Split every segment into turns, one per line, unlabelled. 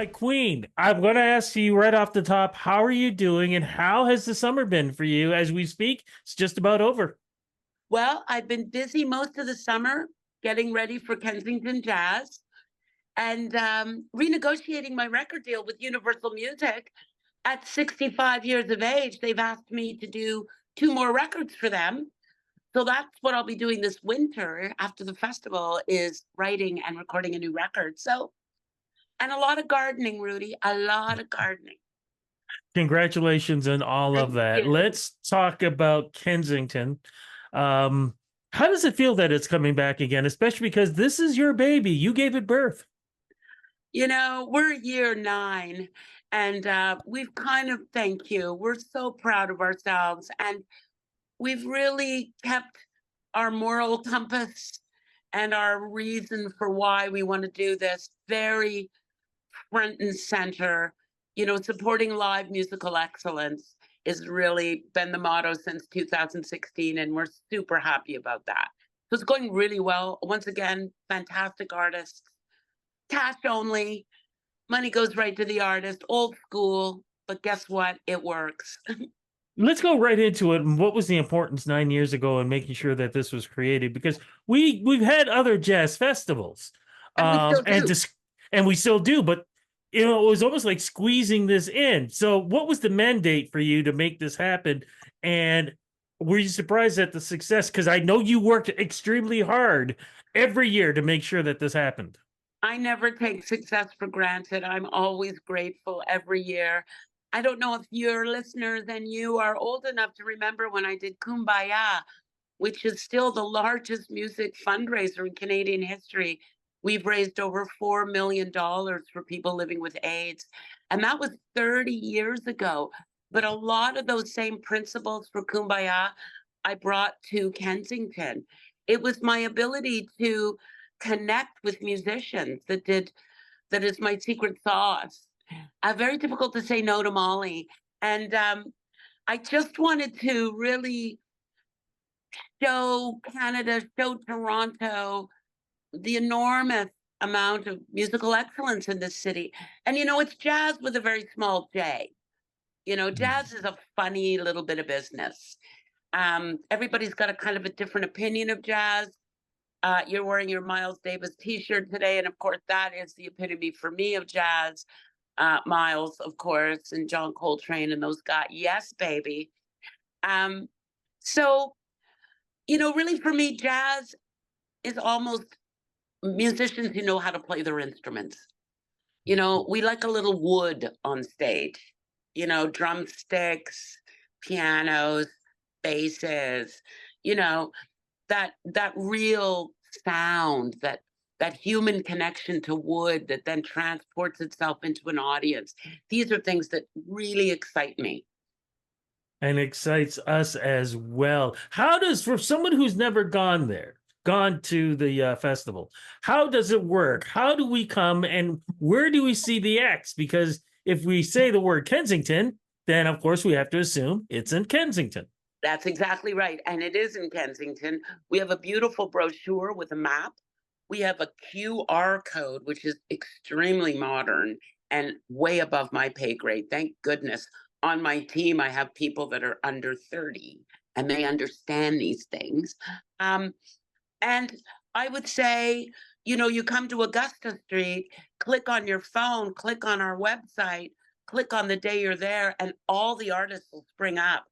My queen, I'm going to ask you right off the top, how are you doing and how has the summer been for you as we speak? It's just about over.
Well, I've been busy most of the summer getting ready for Kensington Jazz and renegotiating my record deal with Universal Music. At 65 years of age, they've asked me to do two more records for them. So that's what I'll be doing this winter after the festival is writing and recording a new record. So, and a lot of gardening, Rudy, a lot of gardening.
Congratulations on all of
Thank
that.
you.
Let's talk about Kensington. Um, how does it feel that it's coming back again, especially because this is your baby? You gave it birth.
We're year 9 and we've kind of, thank you. We're so proud of ourselves and we've really kept our moral compass and our reason for why we want to do this very front and center. Supporting live musical excellence has really been the motto since 2016, and we're super happy about that. So it's going really well. Once again, fantastic artists, cash only, money goes right to the artist, old school, but guess what? It works.
Let's go right into it. And what was the importance 9 years ago in making sure that this was created? Because we've had other jazz festivals,
And we still
and
do.
and we still do, but it was almost like squeezing this in. So, what was the mandate for you to make this happen? And were you surprised at the success? Because I know you worked extremely hard every year to make sure that this happened.
I never take success for granted. I'm always grateful every year. I don't know if your listeners and you are old enough to remember when I did Kumbaya, which is still the largest music fundraiser in Canadian history. We've raised over $4 million for people living with AIDS. And that was 30 years ago. But a lot of those same principles for Kumbaya I brought to Kensington. It was my ability to connect with musicians that is my secret sauce. Very difficult to say no to Molly. And I just wanted to really show Canada, show Toronto the enormous amount of musical excellence in this city. And it's jazz with a very small J. Jazz is a funny little bit of business. Everybody's got a kind of a different opinion of jazz. You're wearing your Miles Davis t-shirt today, and of course that is the epitome for me of jazz. Miles, of course, and John Coltrane and those guys. Yes, baby. Um, so, really for me, jazz is almost musicians who know how to play their instruments. We like a little wood on stage, drumsticks, pianos, basses, you know, that real sound, that human connection to wood that then transports itself into an audience. These are things that really excite me.
And excites us as well. How does, for someone who's never gone there, gone to the festival, how does it work? How do we come and where do we see the acts? Because if we say the word Kensington, then of course we have to assume it's in Kensington.
That's exactly right. And it is in Kensington. We have a beautiful brochure with a map. We have a QR code, which is extremely modern and way above my pay grade. Thank goodness. On my team, I have people that are under 30 and they understand these things. And I would say, you come to Augusta Street, click on your phone, click on our website, click on the day you're there, and all the artists will spring up.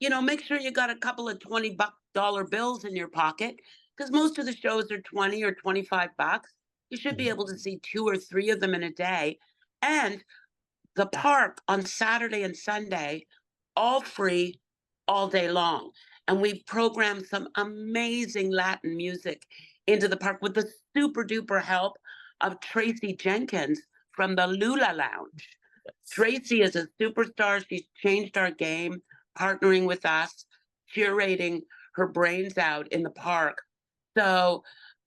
Make sure you got a couple of $20 bills in your pocket because most of the shows are 20 or 25 bucks. You should be able to see two or three of them in a day. And the park on Saturday and Sunday, all free, all day long. And we programmed some amazing Latin music into the park with the super duper help of Tracy Jenkins from the Lula Lounge. Tracy is a superstar. She's changed our game, partnering with us, curating her brains out in the park. So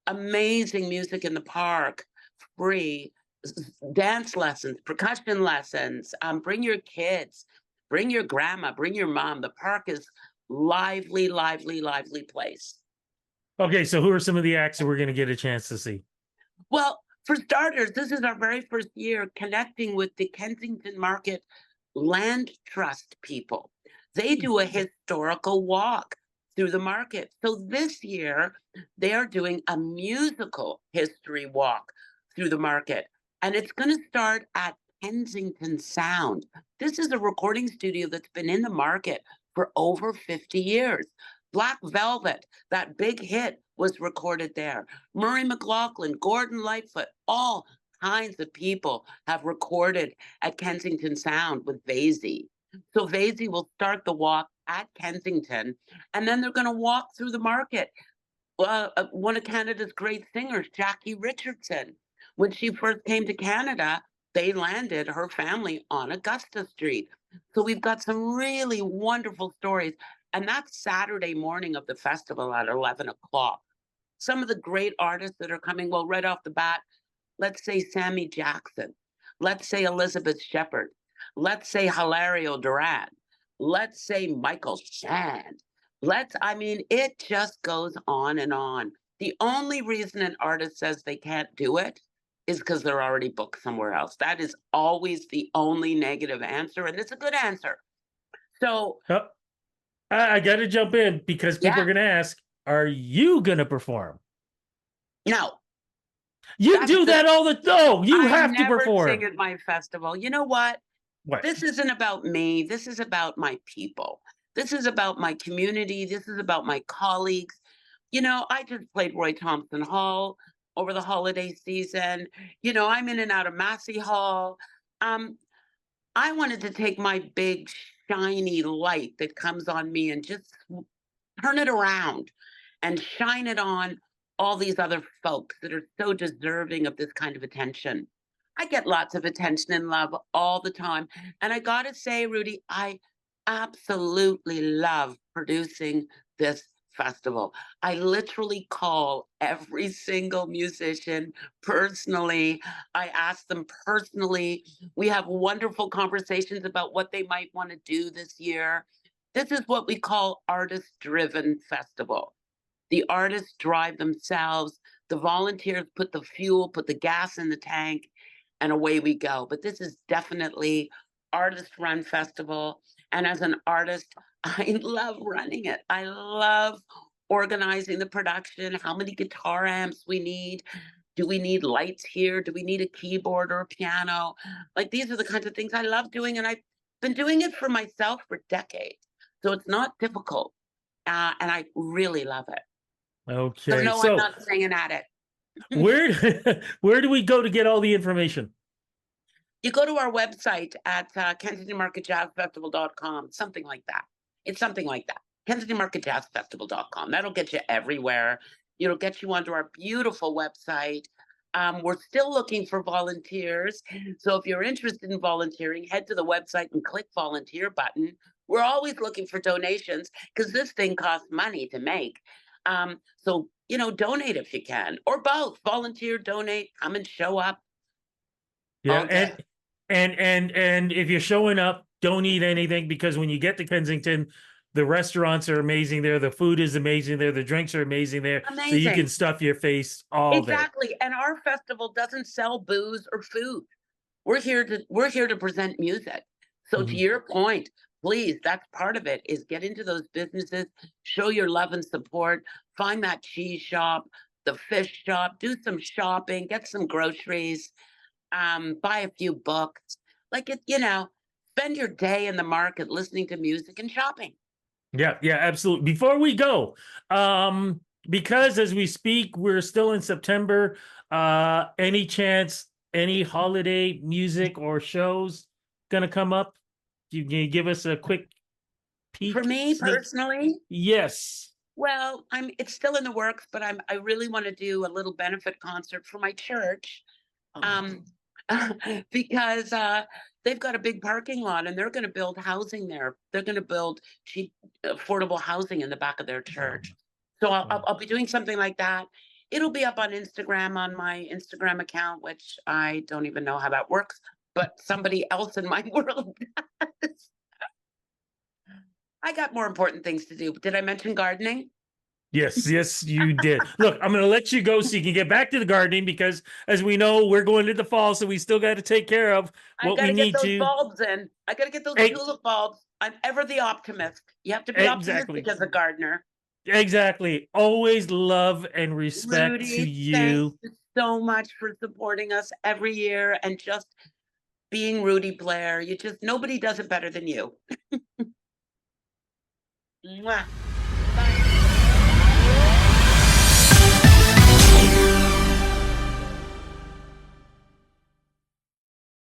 amazing music in the park, free, dance lessons, percussion lessons. Bring your kids, bring your grandma, bring your mom. The park is lively, lively, lively place.
Okay, so who are some of the acts that we're going to get a chance to see?
Well, For starters, this is our very first year connecting with the Kensington Market Land Trust people. They do a historical walk through the market. So this year, they are doing a musical history walk through the market. And it's going to start at Kensington Sound. This is a recording studio that's been in the market for over 50 years. Black Velvet, that big hit, was recorded there. Murray McLaughlin, Gordon Lightfoot, all kinds of people have recorded at Kensington Sound with Vasey. So Vasey will start the walk at Kensington, and then they're going to walk through the market. One of Canada's great singers, Jackie Richardson, when she first came to Canada, they landed her family on Augusta Street. So we've got some really wonderful stories. And that's Saturday morning of the festival at 11 o'clock. Some of the great artists that are coming, well, right off the bat, let's say Sammy Jackson. Let's say Elizabeth Shepard. Let's say Hilario Duran. Let's say Michael Shand. I mean, it just goes on and on. The only reason an artist says they can't do it is because they're already booked somewhere else. That is always the only negative answer, and it's a good answer. So,
Oh, I got to jump in because people are
yeah,
going to ask, are you going to perform?
no,
You
that's
do
the,
that all the no, you
I
have to
never sing
perform.
at my festival. You know what?
What?
This isn't about me. This is about my people. This is about my community. This is about my colleagues. I just played Roy Thompson Hall over the holiday season. I'm in and out of Massey Hall. Um, I wanted to take my big, shiny light that comes on me and just turn it around and shine it on all these other folks that are so deserving of this kind of attention. I get lots of attention and love all the time. And I got to say, Rudy, I absolutely love producing this festival. I literally call every single musician personally. I ask them personally. We have wonderful conversations about what they might want to do this year. This is what we call artist-driven festival. The artists drive themselves. The volunteers put the fuel, put the gas in the tank, and away we go. But this is definitely artist-run festival. And as an artist, I love running it. I love organizing the production, how many guitar amps we need. Do we need lights here? Do we need a keyboard or a piano? Like, these are the kinds of things I love doing. And I've been doing it for myself for decades. So it's not difficult. And I really love it. So
Okay.
no, I'm
So
not singing at it.
where where do we go to get all the information?
You go to our website at KensingtonMarketJazzFestival.com, something like that. It's something like that. KensingtonMarketJazzFestival.com. That'll get you everywhere. It'll get you onto our beautiful website. We're still looking for volunteers. So if you're interested in volunteering, head to the website and click volunteer button. We're always looking for donations because this thing costs money to make. So, donate if you can, or both. Volunteer, donate, come and show up.
Yeah,
All good.
and if you're showing up, don't eat anything because when you get to Kensington, the restaurants are amazing there, the food is amazing there, the drinks are amazing there, so you can
Amazing.
stuff your face all day.
Exactly. And our festival doesn't sell booze or food. We're here to present music. So to
Mhm.
your point, please, that's part of it, is get into those businesses, show your love and support, find that cheese shop, the fish shop, do some shopping, get some groceries, buy a few books. Like, spend your day in the market listening to music and shopping.
Yeah, yeah, absolutely. Before we go, because as we speak, we're still in September. Any chance any holiday music or shows gonna come up? Can you give us a quick
For
peek,
me
sneak?
personally,
Yes.
well, it's still in the works, but I really want to do a little benefit concert for my church. Um, because they've got a big parking lot and they're going to build housing there. They're going to build cheap, affordable housing in the back of their
Oh,
church. So I'll, I'll,
wow.
I'll be doing something like that. It'll be up on Instagram, on my Instagram account, which I don't even know how that works, but somebody else in my world does. I got more important things to do. Did I mention gardening?
Yes, yes, you did. Look, I'm going to let you go so you can get back to the gardening because, as we know, we're going to the fall, so we still got to take care of
I
what we
gotta get
need
those
to.
bulbs in. I gotta get those
E-
tulip bulbs. I'm ever the optimist. You have to be optimistic
Exactly.
as a gardener.
Exactly. Always love and respect to
Rudy, thank
you.
you so much for supporting us every year and just being Rudy Blair. You just nobody does it better than you. Mwah.